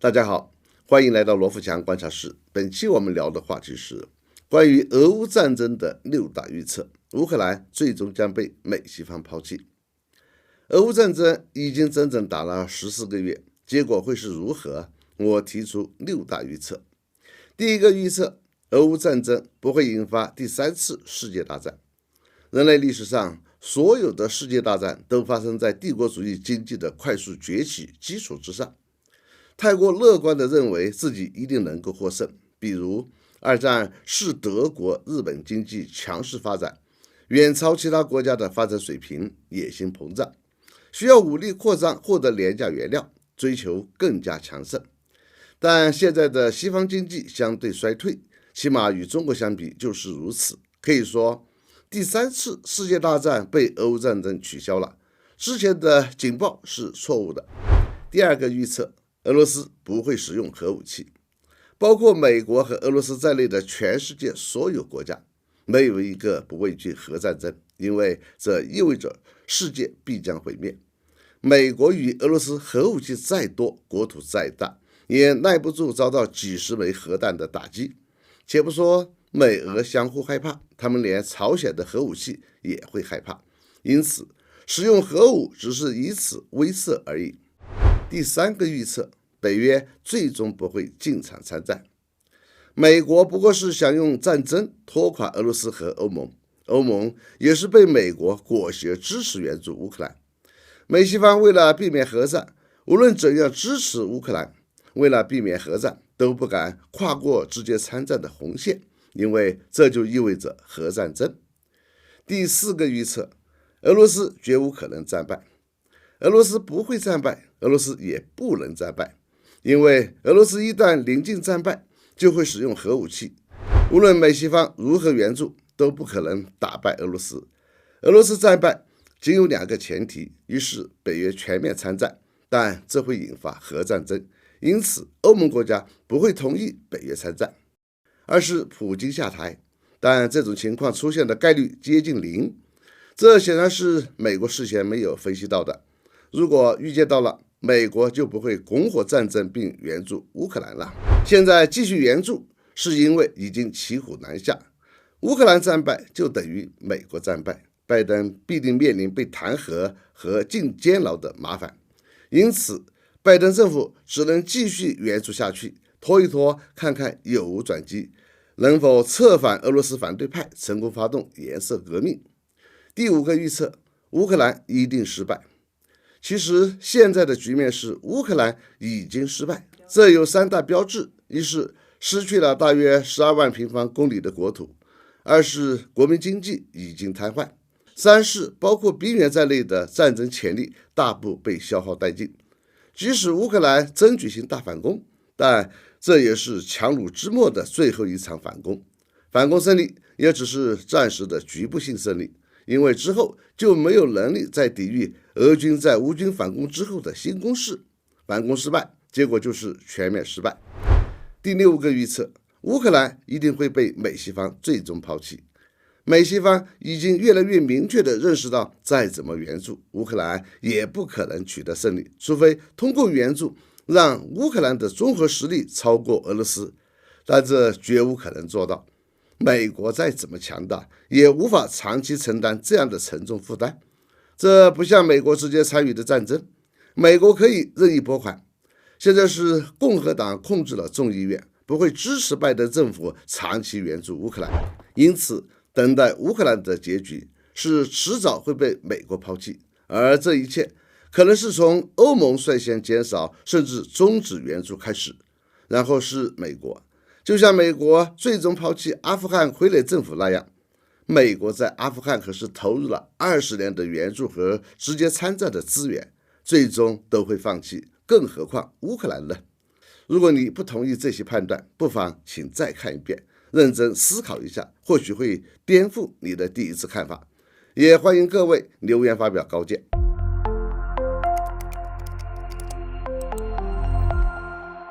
大家好，欢迎来到罗富强观察室。本期我们聊的话题是关于俄乌战争的6大预测，乌克兰最终将被美西方抛弃。俄乌战争已经整整打了14个月，结果会是如何？我提出6大预测。第一个预测，俄乌战争不会引发第3次世界大战。人类历史上所有的世界大战都发生在帝国主义经济的快速崛起基础之上。太过乐观地认为自己一定能够获胜，比如二战是德国、日本经济强势发展，远超其他国家的发展水平，野心膨胀，需要武力扩张获得廉价原料，追求更加强盛。但现在的西方经济相对衰退，起码与中国相比就是如此。可以说，第3次世界大战被俄乌战争取消了，之前的警报是错误的。第二个预测，俄罗斯不会使用核武器，包括美国和俄罗斯在内的全世界所有国家，没有一个不畏惧核战争，因为这意味着世界必将毁灭。美国与俄罗斯核武器再多，国土再大，也耐不住遭到几十枚核弹的打击。且不说美俄相互害怕，他们连朝鲜的核武器也会害怕，因此使用核武只是以此威慑而已。第3个预测，北约最终不会进场参战。美国不过是想用战争拖垮俄罗斯和欧盟，欧盟也是被美国裹挟支持援助乌克兰。美西方为了避免核战，无论怎样支持乌克兰，为了避免核战，都不敢跨过直接参战的红线，因为这就意味着核战争。第4个预测，俄罗斯绝无可能战败。俄罗斯不会战败，俄罗斯也不能战败，因为俄罗斯一旦临近战败，就会使用核武器。无论美西方如何援助，都不可能打败俄罗斯。俄罗斯战败仅有2个前提：一是北约全面参战，但这会引发核战争，因此欧盟国家不会同意北约参战；二是普京下台，但这种情况出现的概率接近0，这显然是美国事先没有分析到的。如果预见到了，美国就不会拱火战争并援助乌克兰了。现在继续援助，是因为已经骑虎难下。乌克兰战败就等于美国战败，拜登必定面临被弹劾和进监牢的麻烦。因此，拜登政府只能继续援助下去，拖一拖，看看有无转机，能否策反俄罗斯反对派，成功发动颜色革命。第5个预测，乌克兰一定失败。其实现在的局面是乌克兰已经失败，这有3大标志：一是失去了大约12万平方公里的国土；二是国民经济已经瘫痪；三是包括兵员在内的战争潜力大部被消耗殆尽。即使乌克兰真举行大反攻，但这也是强弩之末的最后一场反攻，反攻胜利也只是暂时的局部性胜利，因为之后就没有能力再抵御俄军在乌军反攻之后的新攻势。反攻失败，结果就是全面失败。第6个预测，乌克兰一定会被美西方最终抛弃。美西方已经越来越明确地认识到，再怎么援助乌克兰也不可能取得胜利，除非通过援助让乌克兰的综合实力超过俄罗斯，但这绝无可能做到。美国再怎么强大，也无法长期承担这样的沉重负担。这不像美国直接参与的战争，美国可以任意拨款。现在是共和党控制了众议院，不会支持拜登政府长期援助乌克兰，因此等待乌克兰的结局是迟早会被美国抛弃，而这一切可能是从欧盟率先减少甚至终止援助开始，然后是美国。就像美国最终抛弃阿富汗傀儡政府那样，美国在阿富汗可是投入了20年的援助和直接参战的资源，最终都会放弃，更何况乌克兰呢？如果你不同意这些判断，不妨请再看一遍，认真思考一下，或许会颠覆你的第一次看法。也欢迎各位留言发表高见。